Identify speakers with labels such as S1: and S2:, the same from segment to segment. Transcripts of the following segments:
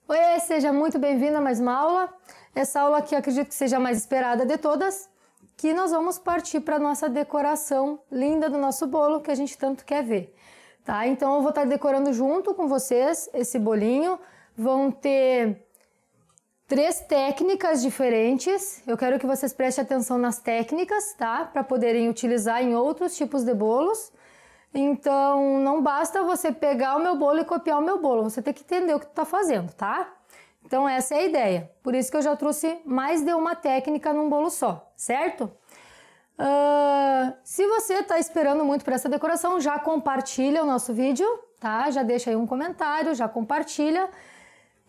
S1: Oi, seja muito bem-vindo a mais uma aula. Essa aula aqui eu acredito que seja a mais esperada de todas, que nós vamos partir para a nossa decoração linda do nosso bolo que a gente tanto quer ver, tá? Então eu vou estar decorando junto com vocês esse bolinho. Vão ter 3 técnicas diferentes. Eu quero que vocês prestem atenção nas técnicas, tá? Para poderem utilizar em outros tipos de bolos. Então, não basta você pegar o meu bolo e copiar o meu bolo, você tem que entender o que tu tá fazendo, tá? Então, essa é a ideia. Por isso que eu já trouxe mais de uma técnica num bolo só, certo? Se você tá esperando muito por essa decoração, já compartilha o nosso vídeo, tá? Já deixa aí um comentário, já compartilha.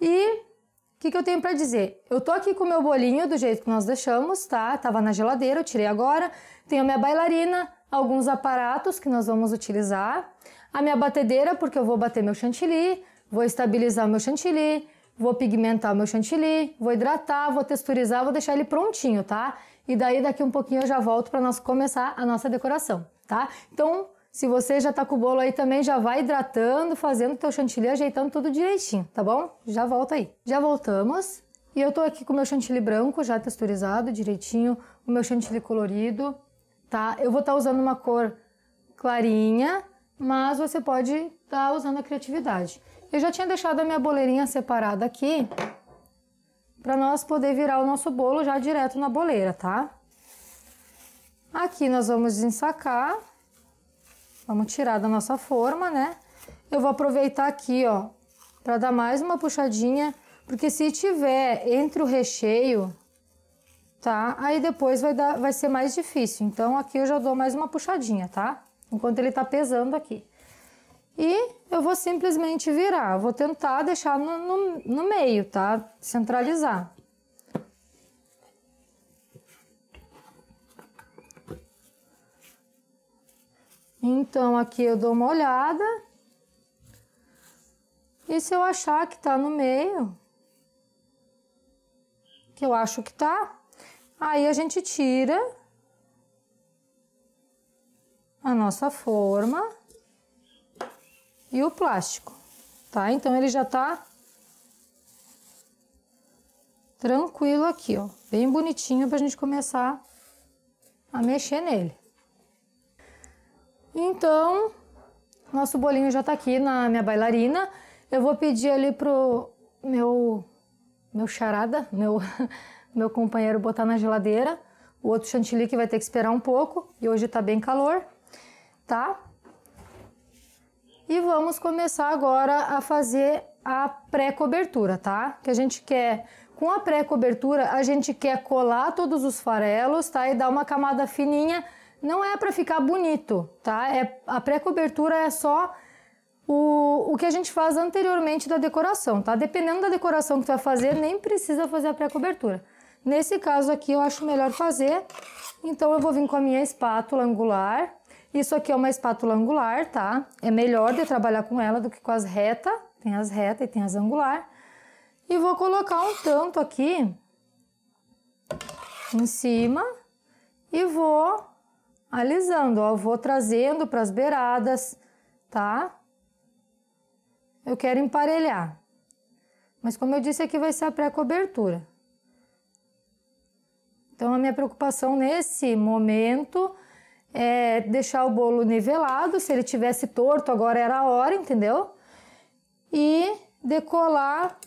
S1: E o que eu tenho para dizer? Eu tô aqui com o meu bolinho do jeito que nós deixamos, tá? Tava na geladeira, eu tirei agora. Tenho a minha bailarina, alguns aparatos que nós vamos utilizar, a minha batedeira, porque eu vou bater meu chantilly, vou estabilizar o meu chantilly, vou pigmentar o meu chantilly, vou hidratar, vou texturizar, vou deixar ele prontinho, tá? E daí daqui um pouquinho eu já volto para nós começar a nossa decoração, tá? Então, se você já tá com o bolo aí também, já vai hidratando, fazendo o teu chantilly, ajeitando tudo direitinho, tá bom? Já volta aí. Já voltamos. E eu tô aqui com o meu chantilly branco, já texturizado direitinho, o meu chantilly colorido, tá? Eu vou estar usando uma cor clarinha, mas você pode estar usando a criatividade. Eu já tinha deixado a minha boleirinha separada aqui, para nós poder virar o nosso bolo já direto na boleira, tá? Aqui nós vamos desensacar, vamos tirar da nossa forma, né? Eu vou aproveitar aqui, ó, para dar mais uma puxadinha, porque se tiver entre o recheio, tá? Aí depois vai ser mais difícil. Então aqui eu já dou mais uma puxadinha, tá? Enquanto ele tá pesando aqui. E eu vou simplesmente virar. Vou tentar deixar no meio, tá? Centralizar. Então aqui eu dou uma olhada. E se eu achar que tá no meio, que eu acho que tá, aí a gente tira a nossa forma e o plástico, tá? Então ele já tá tranquilo aqui, ó, bem bonitinho pra gente começar a mexer nele. Então, nosso bolinho já tá aqui na minha bailarina. Eu vou pedir ali pro meu charada, meu companheiro botar na geladeira. O outro chantilly que vai ter que esperar um pouco. E hoje tá bem calor, tá? E vamos começar agora a fazer a pré-cobertura, tá? Que a gente quer, com a pré-cobertura, a gente quer colar todos os farelos, tá? E dar uma camada fininha. Não é para ficar bonito, tá? A pré-cobertura é só o que a gente faz anteriormente da decoração, tá? Dependendo da decoração que tu vai fazer, nem precisa fazer a pré-cobertura. Nesse caso aqui eu acho melhor fazer, então eu vou vir com a minha espátula angular. Isso aqui é uma espátula angular, tá? É melhor de trabalhar com ela do que com as retas. Tem as retas e tem as angular. E vou colocar um tanto aqui em cima e vou alisando, ó. Vou trazendo para as beiradas, tá? Eu quero emparelhar, mas como eu disse, aqui vai ser a pré-cobertura. Então a minha preocupação nesse momento é deixar o bolo nivelado. Se ele tivesse torto, agora era a hora, entendeu? E decolar,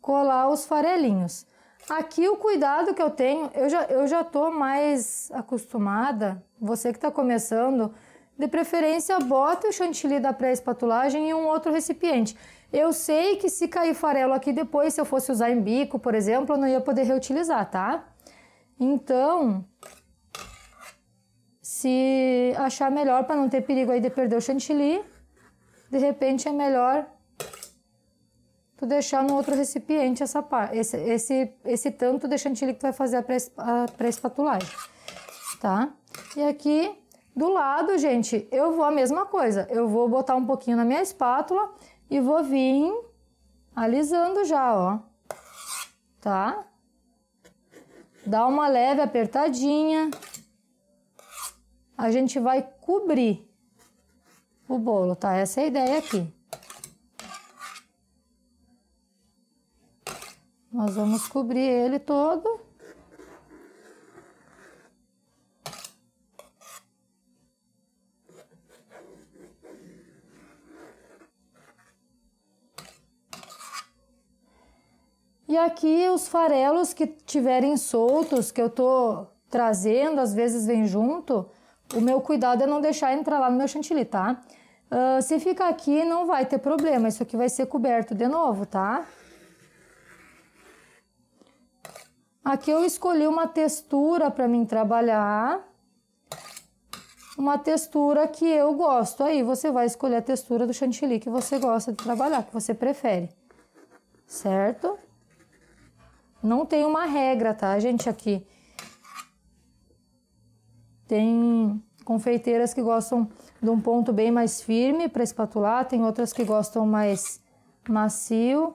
S1: colar os farelinhos. Aqui o cuidado que eu tenho, eu já tô mais acostumada, você que tá começando, de preferência, bota o chantilly da pré-espatulagem em um outro recipiente. Eu sei que se cair farelo aqui depois, se eu fosse usar em bico, por exemplo, eu não ia poder reutilizar, tá? Então, se achar melhor, para não ter perigo aí de perder o chantilly, de repente é melhor tu deixar no outro recipiente essa parte, esse tanto de chantilly que tu vai fazer a pré-espatulagem, tá? E aqui do lado, gente, eu vou a mesma coisa. Eu vou botar um pouquinho na minha espátula e vou vir alisando já, ó. Tá? Dá uma leve apertadinha. A gente vai cobrir o bolo, tá? Essa é a ideia aqui. Nós vamos cobrir ele todo. E aqui os farelos que tiverem soltos, que eu tô trazendo, às vezes vem junto, o meu cuidado é não deixar entrar lá no meu chantilly, tá? Se ficar aqui não vai ter problema, isso aqui vai ser coberto de novo, tá? Aqui eu escolhi uma textura para mim trabalhar, uma textura que eu gosto. Aí você vai escolher a textura do chantilly que você gosta de trabalhar, que você prefere, certo? Não tem uma regra, tá, gente, aqui. Tem confeiteiras que gostam de um ponto bem mais firme para espatular, tem outras que gostam mais macio.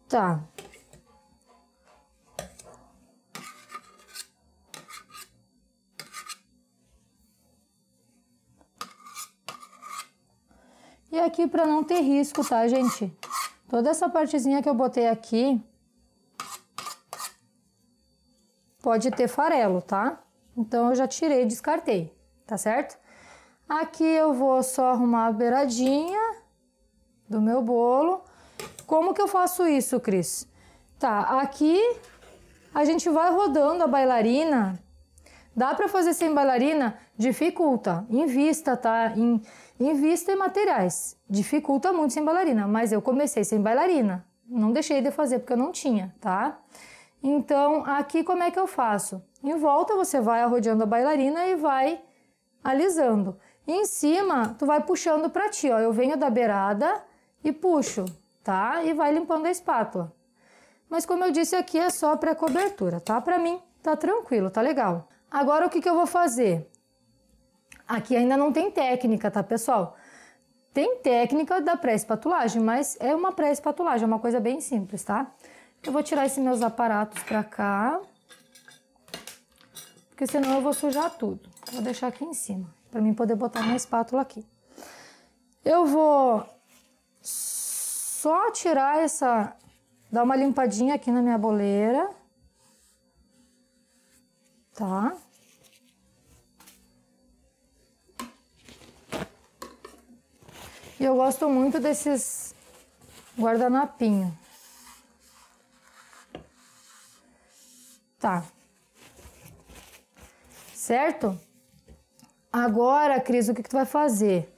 S1: Tá. E aqui para não ter risco, tá, gente? Toda essa partezinha que eu botei aqui pode ter farelo, tá? Então eu já tirei e descartei, tá certo? Aqui eu vou só arrumar a beiradinha do meu bolo. Como que eu faço isso, Cris? Tá, aqui a gente vai rodando a bailarina. Dá para fazer sem bailarina? Dificulta, invista, tá? Invista em materiais. Dificulta muito sem bailarina, mas eu comecei sem bailarina. Não deixei de fazer porque eu não tinha, tá? Então, aqui como é que eu faço? Em volta você vai arrodeando a bailarina e vai alisando. E em cima, tu vai puxando pra ti, ó. Eu venho da beirada e puxo, tá? E vai limpando a espátula. Mas como eu disse aqui, é só pré-cobertura, tá? Pra mim, tá tranquilo, tá legal. Agora, o que eu vou fazer? Aqui ainda não tem técnica, tá, pessoal? Tem técnica da pré-espatulagem, mas é uma pré-espatulagem, é uma coisa bem simples, tá? Eu vou tirar esses meus aparatos pra cá, porque senão eu vou sujar tudo. Vou deixar aqui em cima, pra mim poder botar minha espátula aqui. Eu vou só tirar essa... dar uma limpadinha aqui na minha boleira, tá? E eu gosto muito desses guardanapinhos. Tá. Certo? Agora, Cris, o que tu vai fazer?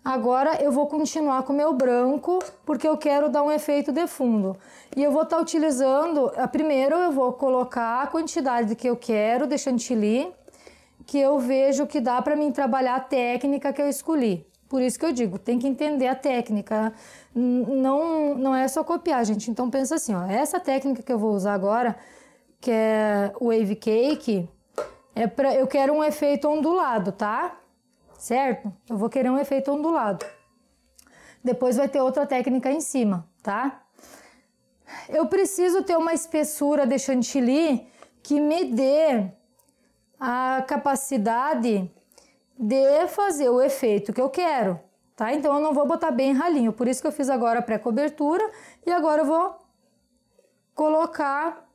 S1: Agora eu vou continuar com o meu branco, porque eu quero dar um efeito de fundo. E eu vou estar utilizando... Primeiro eu vou colocar a quantidade que eu quero de chantilly, que eu vejo que dá para mim trabalhar a técnica que eu escolhi. Por isso que eu digo, tem que entender a técnica, não é só copiar, gente. Então pensa assim, ó, essa técnica que eu vou usar agora, que é o wave cake, eu quero um efeito ondulado, tá? Certo? Eu vou querer um efeito ondulado. Depois vai ter outra técnica em cima, tá? Eu preciso ter uma espessura de chantilly que me dê a capacidade de fazer o efeito que eu quero, tá? Então eu não vou botar bem ralinho, por isso que eu fiz agora a pré-cobertura e agora eu vou colocar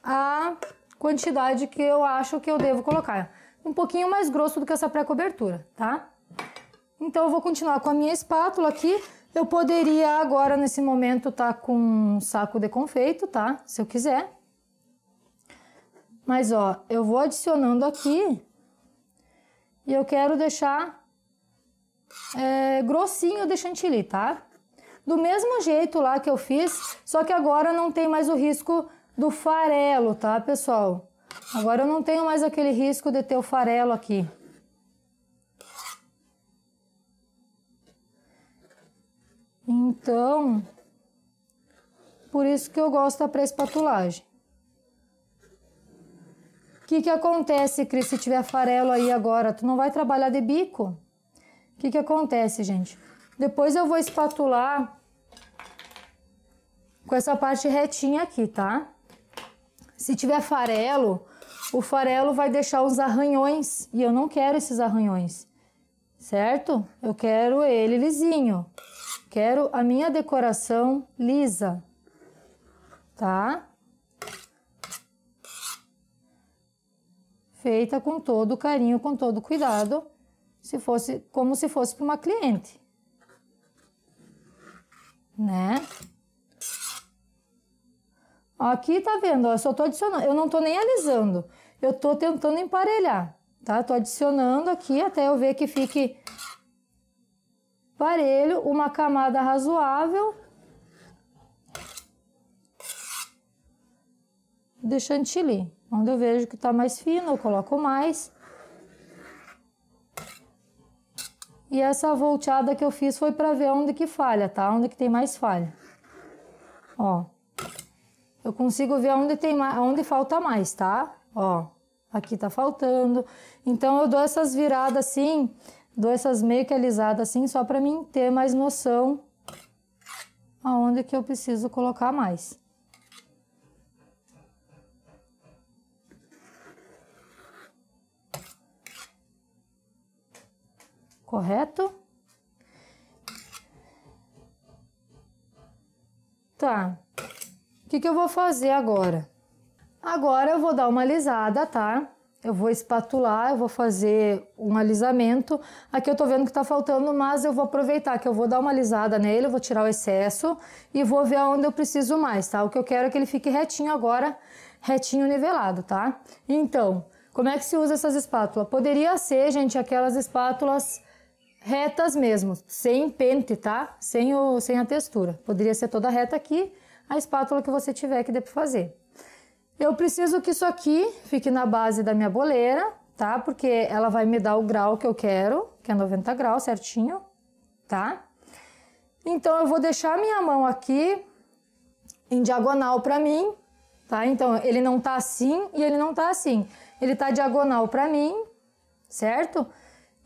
S1: a quantidade que eu acho que eu devo colocar. Um pouquinho mais grosso do que essa pré-cobertura, tá? Então eu vou continuar com a minha espátula aqui. Eu poderia agora, nesse momento, tá com um saco de confeito, tá? Se eu quiser. Mas, ó, eu vou adicionando aqui e eu quero deixar grossinho de chantilly, tá? Do mesmo jeito lá que eu fiz, só que agora não tem mais o risco do farelo, tá, pessoal? Agora eu não tenho mais aquele risco de ter o farelo aqui. Então, por isso que eu gosto da pré-espatulagem. O que acontece, Cris, se tiver farelo aí agora? Tu não vai trabalhar de bico? O que acontece, gente? Depois eu vou espatular com essa parte retinha aqui, tá? Se tiver farelo, o farelo vai deixar os arranhões e eu não quero esses arranhões, certo? Eu quero ele lisinho, quero a minha decoração lisa, tá? Feita com todo carinho, com todo cuidado, como se fosse para uma cliente, né? Aqui tá vendo, ó, eu só tô adicionando, eu não tô nem alisando, eu tô tentando emparelhar, tá? Tô adicionando aqui até eu ver que fique parelho, uma camada razoável de chantilly. Onde eu vejo que tá mais fino, eu coloco mais. E essa volteada que eu fiz foi para ver onde que falha, tá? Onde que tem mais falha. Ó. Eu consigo ver onde falta mais, tá? Ó. Aqui tá faltando. Então eu dou essas viradas assim, dou essas meio que alisadas assim, só para mim ter mais noção aonde que eu preciso colocar mais. Correto? Tá. O que eu vou fazer agora? Agora eu vou dar uma alisada, tá? Eu vou espatular, eu vou fazer um alisamento. Aqui eu tô vendo que tá faltando, mas eu vou aproveitar que eu vou dar uma alisada nele, eu vou tirar o excesso e vou ver aonde eu preciso mais, tá? O que eu quero é que ele fique retinho agora, retinho nivelado, tá? Então, como é que se usa essas espátulas? Poderia ser, gente, aquelas espátulas retas mesmo, sem pente, tá? Sem a textura. Poderia ser toda reta aqui, a espátula que você tiver que dê pra fazer. Eu preciso que isso aqui fique na base da minha boleira, tá? Porque ela vai me dar o grau que eu quero, que é 90 graus certinho, tá? Então, eu vou deixar a minha mão aqui em diagonal pra mim, tá? Então, ele não tá assim e ele não tá assim. Ele tá diagonal pra mim, certo?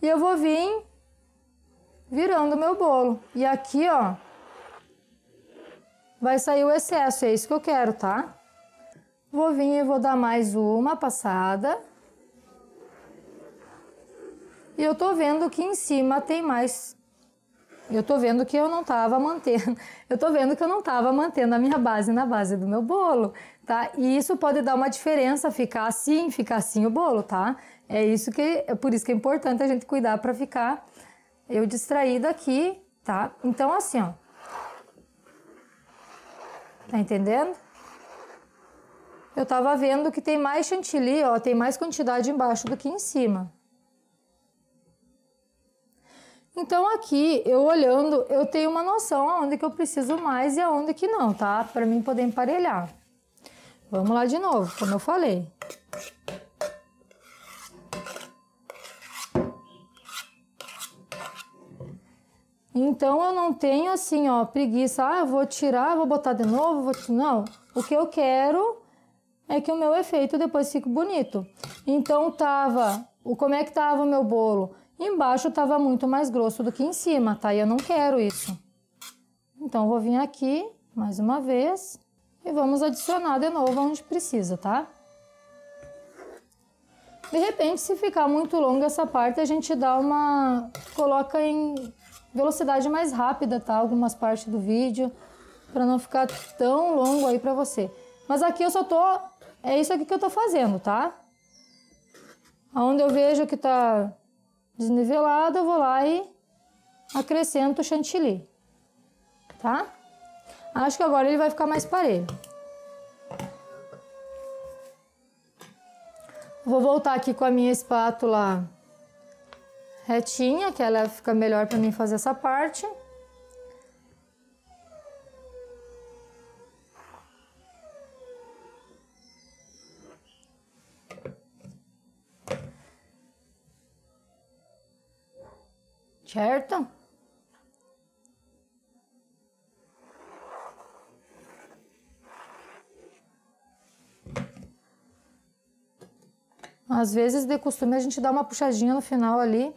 S1: E eu vou vir virando o meu bolo. E aqui, ó, vai sair o excesso, é isso que eu quero, tá? Vou vir e vou dar mais uma passada. E eu tô vendo que em cima tem mais. Eu tô vendo que eu não tava mantendo. Eu tô vendo que eu não tava mantendo a minha base na base do meu bolo, tá? E isso pode dar uma diferença, ficar assim o bolo, tá? É por isso que é importante a gente cuidar para ficar eu distraída aqui, tá? Então, assim, ó. Tá entendendo? Eu tava vendo que tem mais chantilly, ó, tem mais quantidade embaixo do que em cima. Então, aqui, eu olhando, eu tenho uma noção aonde que eu preciso mais e aonde que não, tá? Pra mim poder emparelhar. Vamos lá de novo, como eu falei. Então, eu não tenho assim, ó, preguiça. Ah, eu vou tirar, vou botar de novo, não. O que eu quero é que o meu efeito depois fique bonito. Então, como é que tava o meu bolo? Embaixo tava muito mais grosso do que em cima, tá? E eu não quero isso. Então, eu vou vir aqui, mais uma vez, e vamos adicionar de novo onde precisa, tá? De repente, se ficar muito longa essa parte, a gente coloca em velocidade mais rápida, tá? Algumas partes do vídeo, para não ficar tão longo aí para você. Mas aqui eu é isso aqui que eu tô fazendo, tá? Onde eu vejo que tá desnivelado, eu vou lá e acrescento o chantilly, tá? Acho que agora ele vai ficar mais parelho. Vou voltar aqui com a minha espátula retinha, que ela fica melhor para mim fazer essa parte. Certo? Às vezes, de costume, a gente dá uma puxadinha no final ali,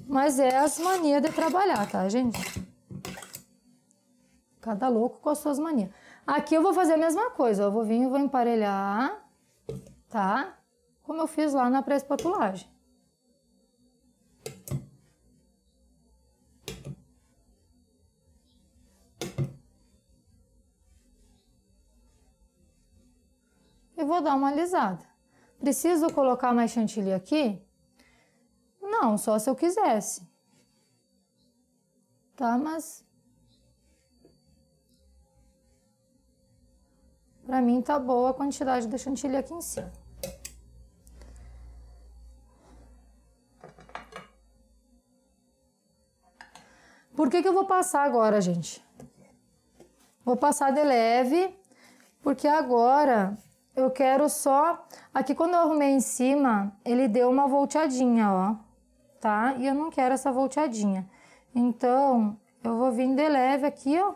S1: mas é as manias de trabalhar, tá, gente? Cada louco com as suas manias. Aqui eu vou fazer a mesma coisa, eu vou vir e vou emparelhar, tá? como eu fiz lá na pré-espatulagem. E vou dar uma alisada. Preciso colocar mais chantilly aqui? Não, só se eu quisesse. Tá, mas pra mim tá boa a quantidade de chantilly aqui em cima. Por que eu vou passar agora, gente? Vou passar de leve, porque agora eu quero só... Aqui quando eu arrumei em cima, ele deu uma volteadinha, ó, tá? E eu não quero essa volteadinha. Então, eu vou vir de leve aqui, ó,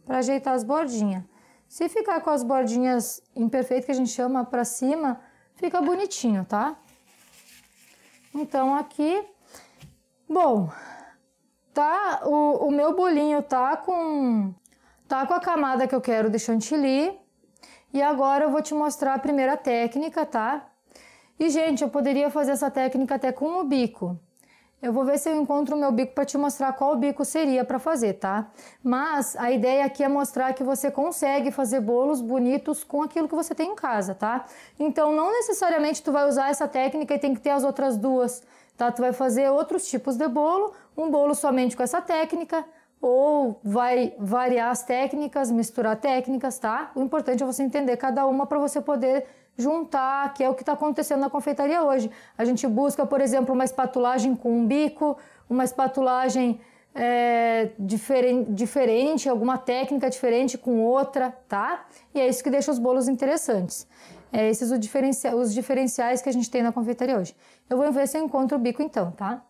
S1: pra ajeitar as bordinhas. Se ficar com as bordinhas imperfeitas, que a gente chama pra cima, fica bonitinho, tá? Então, aqui... Bom, tá? O meu bolinho tá com a camada que eu quero de chantilly. E agora eu vou te mostrar a primeira técnica, tá? E, gente, eu poderia fazer essa técnica até com o bico. Eu vou ver se eu encontro o meu bico para te mostrar qual bico seria para fazer, tá? Mas a ideia aqui é mostrar que você consegue fazer bolos bonitos com aquilo que você tem em casa, tá? Então, não necessariamente tu vai usar essa técnica e tem que ter as outras duas, tá? Tu vai fazer outros tipos de bolo, um bolo somente com essa técnica, ou vai variar as técnicas, misturar técnicas, tá? O importante é você entender cada uma para você poder juntar, que é o que está acontecendo na confeitaria hoje. A gente busca, por exemplo, uma espatulagem com um bico, uma espatulagem diferente, alguma técnica diferente com outra, tá? E é isso que deixa os bolos interessantes. Esses os diferenciais que a gente tem na confeitaria hoje. Eu vou ver se eu encontro o bico então, tá?